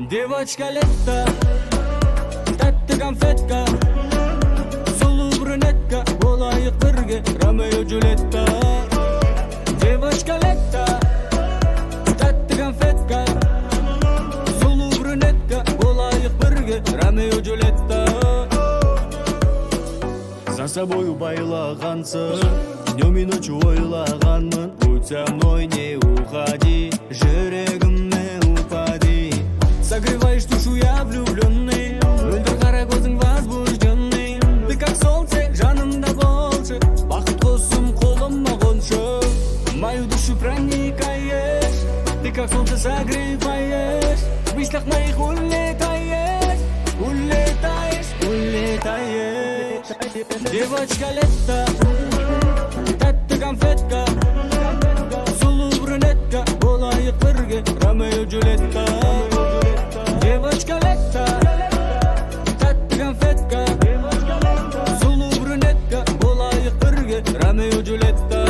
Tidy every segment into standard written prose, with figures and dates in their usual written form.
Девочка лето, тәтті конфетка, сұлу брюнетка, болайық бірге Ромео Джульетта. Девочка лето, тәтті конфетка, сұлу брюнетка, болайық бірге Ромео Джульетта. За собою байлағансың, днем и ночью ойлағанмын. Будь со мной, не уходи, жүрегіме упади. Согреваешь душу, я влюбленный, мөлдір қара көзің возбужденный. Ты как солнце, жанымда болшы, бақыт құсым қолыма қоншы. Мою душу проникаешь, ты как солнце согреваешь. В мыслях моих улетаешь, улетаешь, улетаешь. Девочка лето, тәтті конфетка, сұлу брюнетка, болайық бірге Ромео Джульетта. Девочка лето, тәтті конфетка, сұлу брюнетка, болайық бірге Ромео Джульетта.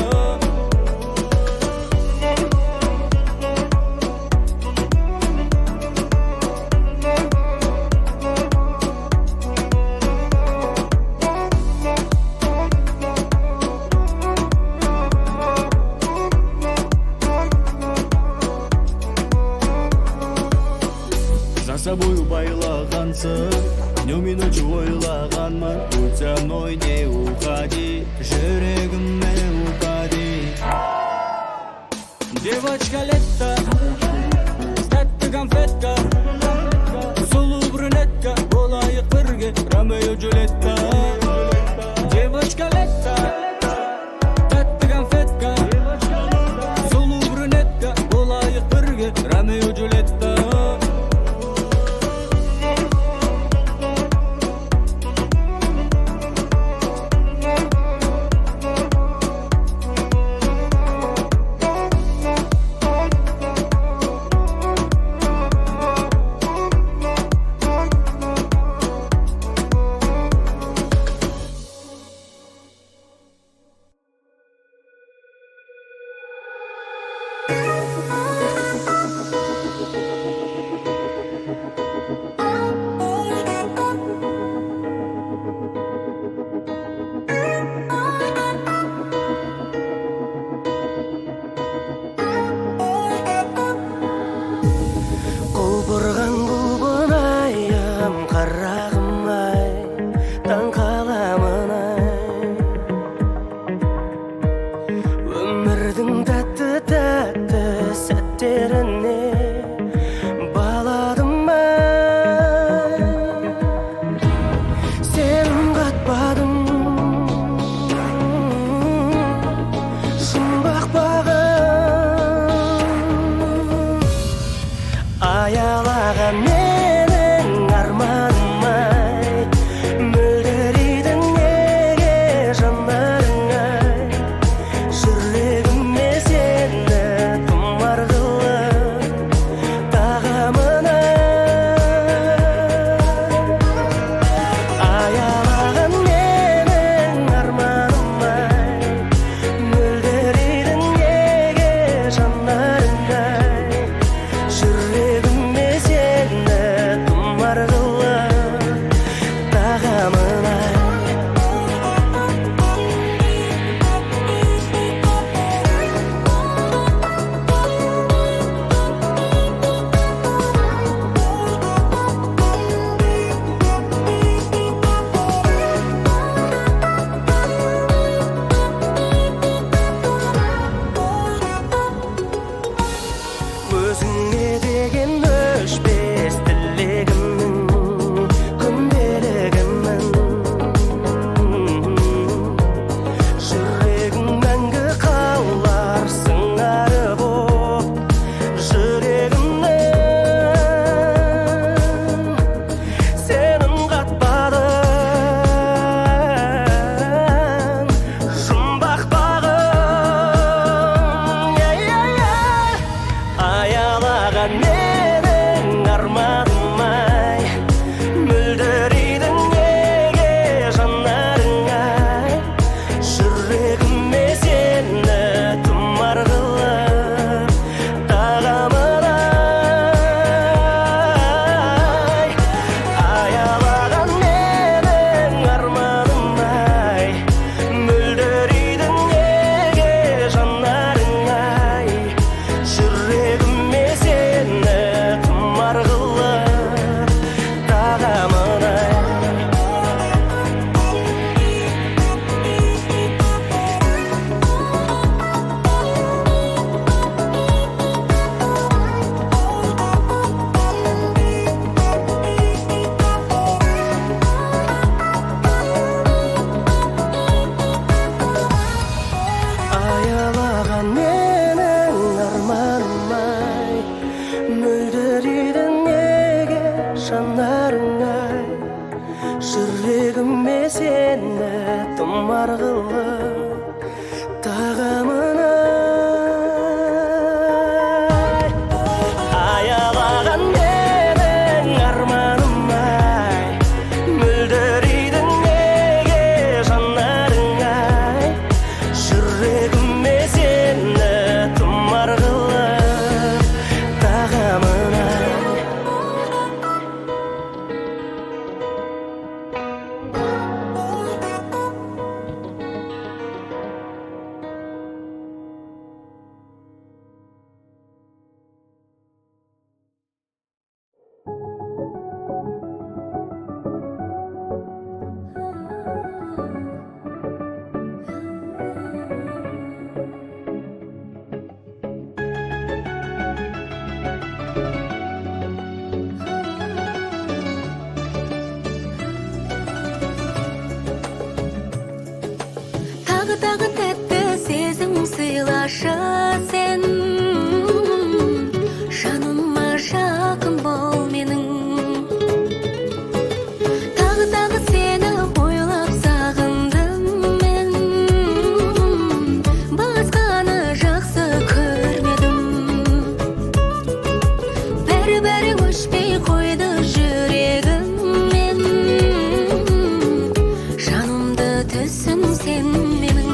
За собою байлағансың, днем и ночью ойлағанмын. Будь со мной, не уходи, жүрегіме упади. Девочка лето, тәтті конфетка, сұлу брюнетка, болайық бірге Ромео Джульетта. Девочка лето, тәтті конфетка, сұлу брюнетка, болайық бірге Ромео Джульетта. Құлпырған бұлбұлайым, қарағым ай, таң қаламын ай. Өмірдің тәтті сәттеріне баладым ай. Сенім қатпадым, жұмбақ бағым. Аялаған менің арманыма ay Жүрегіме сені тұмар қылып тағамын ай Аялаған менің арманым ай Мөлдірейдің неге жанарың ай Жүрегіме сені тұмар қылып тағамын ай Тағы тәтті сезім сыйлашы сен Жаныма жақын бол менің Тағы сені ойлап сағындым мен Басқаны жақсы көрмедім Бәрі өшпей қойды жүрегіммен Жанымды түсін сен менің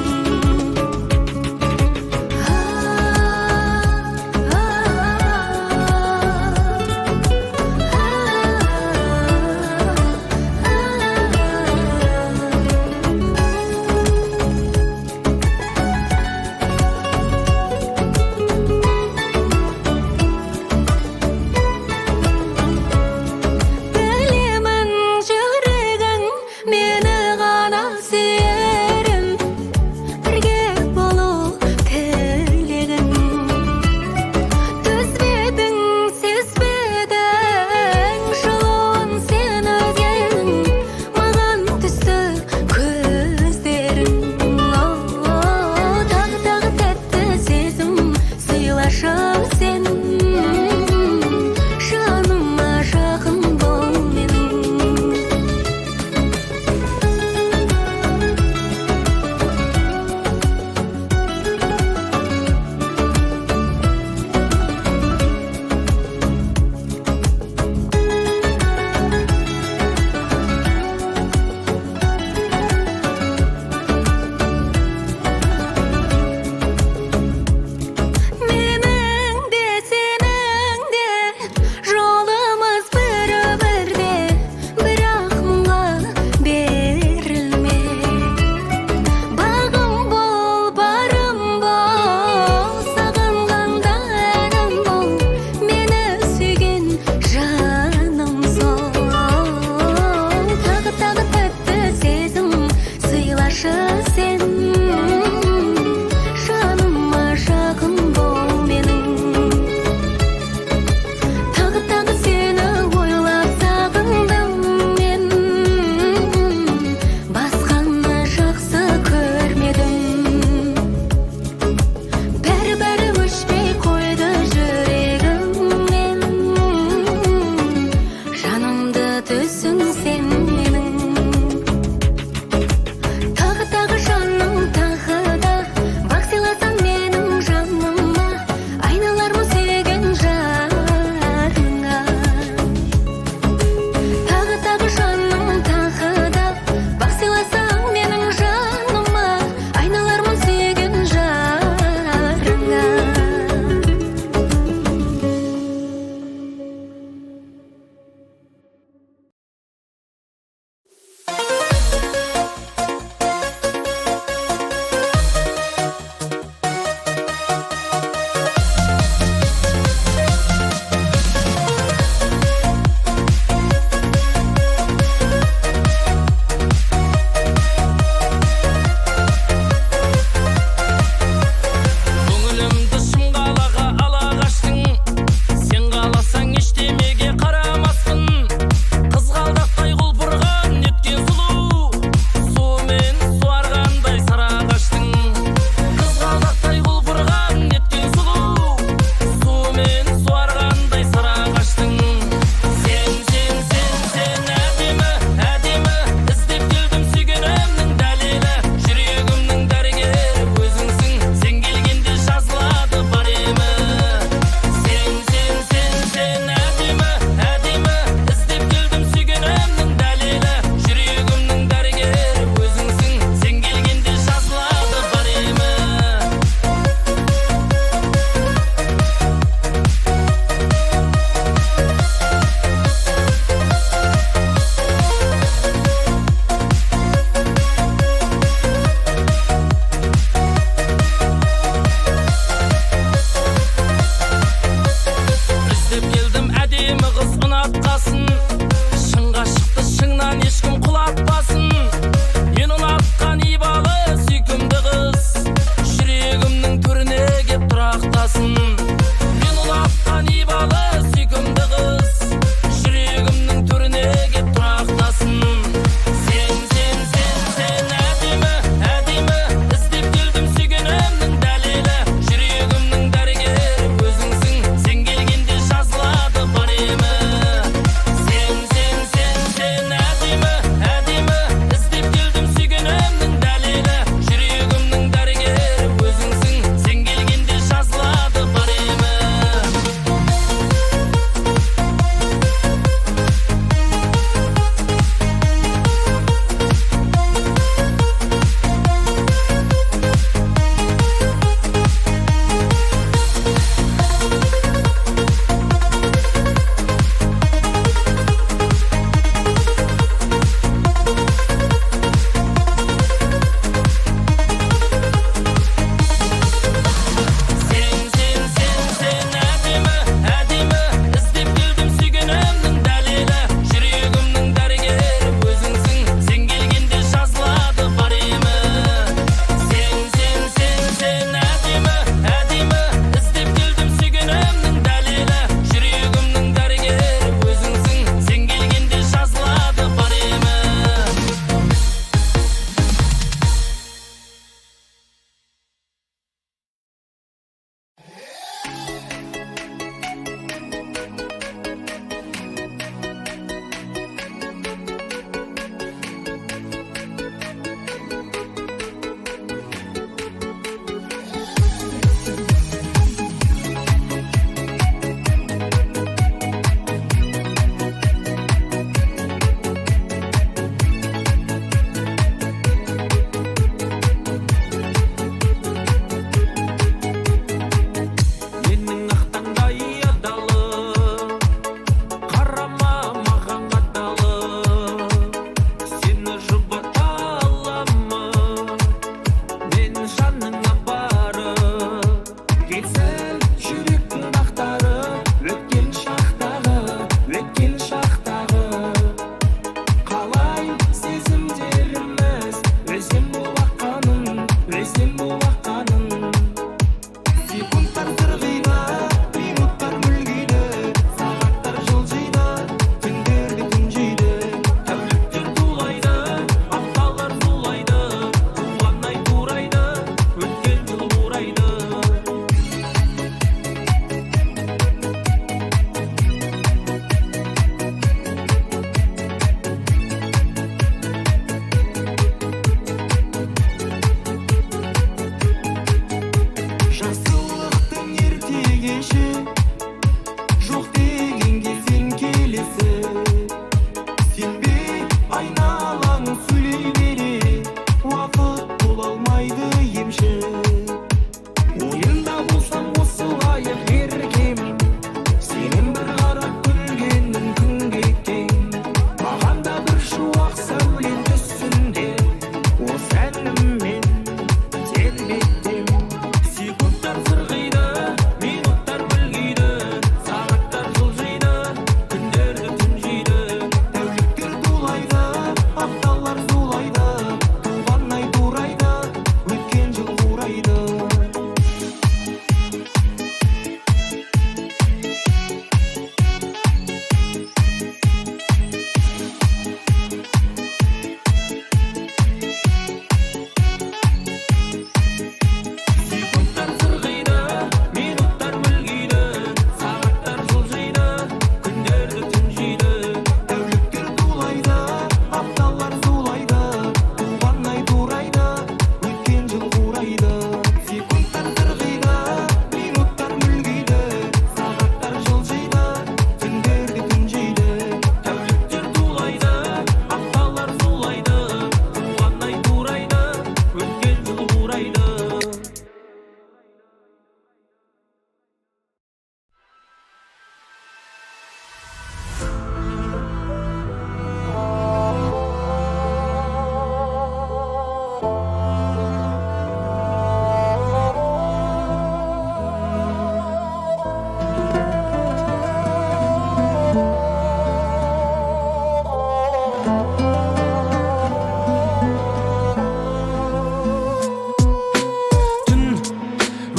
Түн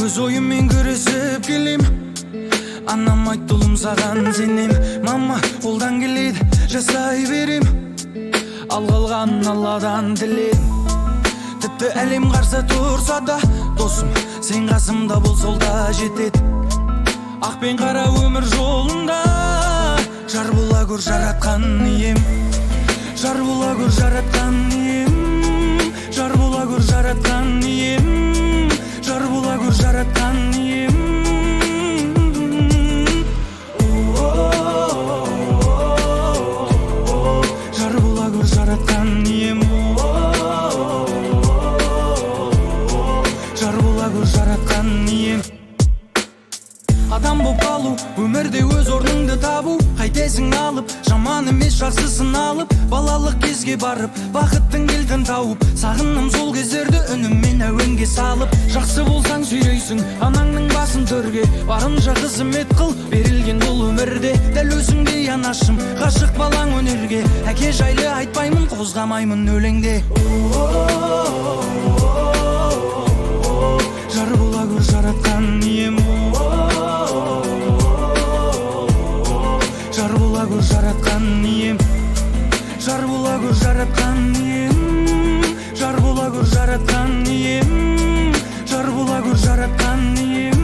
өз ойыммен күресіп келем, анам айтты ұлым саған сенем. Мама қолдан келеді жасай берем, ал қалғанын алладан тіледім. Тіпті әлем қарсы тұрса да, досым сен қасымда бол, сол да жетеді. Ақ пен қара өмір жолында жар бола көр жаратқан ием, жар бола көр жаратқан ием, жар бола көр жаратқан ием, жар бола көр жаратқан ием. Жар бола көр жаратқан ием, жар бола көр жаратқан ием. Адам боп қалу, өмірде өз орныңды табу, қайтесің алып, жаман емес жақсысын алып, балалық кезге барып, бақыттың кілтін тауып, сағынным сол кездерді үніммен әуенге салып. Жақсы болсаң сүйрейсің анаңның басын төрге, барынша қызмет қыл, берілген бұл өмірде. Дәл өзіңдей анашым, ғашық балаң өнерге, әке жайлы айтпаймын, қозғамаймын өлеңде. Жар бола көр жаратқан ием, жар бола көр жаратқан ием, жар бола көр жаратқан ием, жар бола көр жаратқан ием, жар бола көр жаратқан ием.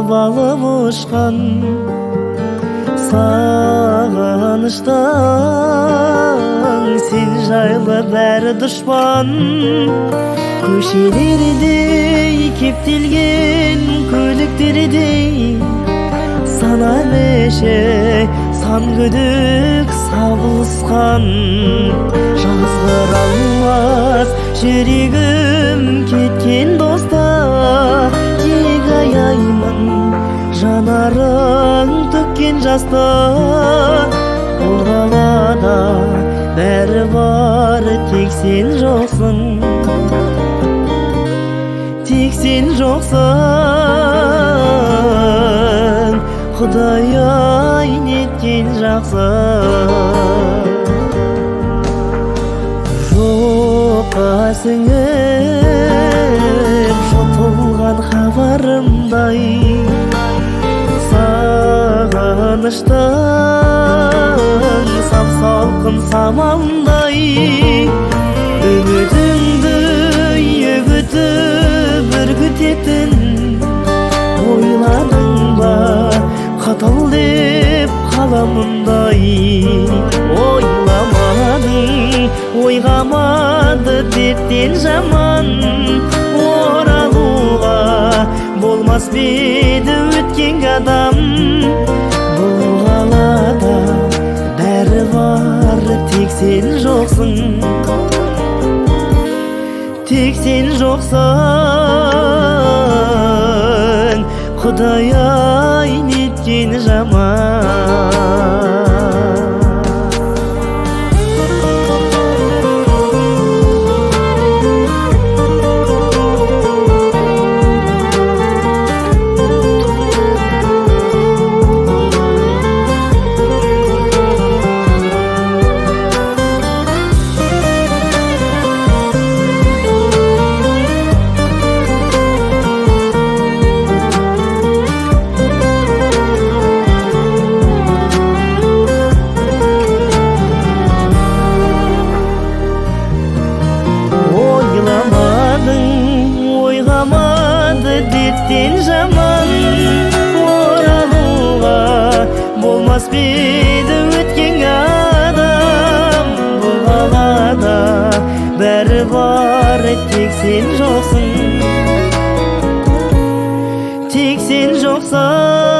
балым ұшқан сағыныштан сен жайлы бәрі дұшпан көшелердей кептелген көліктердей сана меше сан күдік сабылысқан жазғыра алмас жүрегім кеткен доста кек аяймын жанарың төккен жасты бұл қалада бәрі бар тек сен жоқсың тек сен жоқсың Құдай неткен жақсы жоққа сіңіп жұтылған хабарымдай сағыныштың сап-салқын самалдай үмітіңді үгітіп үркітетін ойладың ба қатал деп қаламындай ойламадың ойғамады дерттен жаман оралуға болмас беді өткен адам бұл қалада бәрі бар тек сен жоқсың тек сен жоқсың Құдай неткен жаман дерттен жаман оралуға болмас беді өткен адам бұл қалада бәрі бар тек сен жоқсың тек сен жоқсың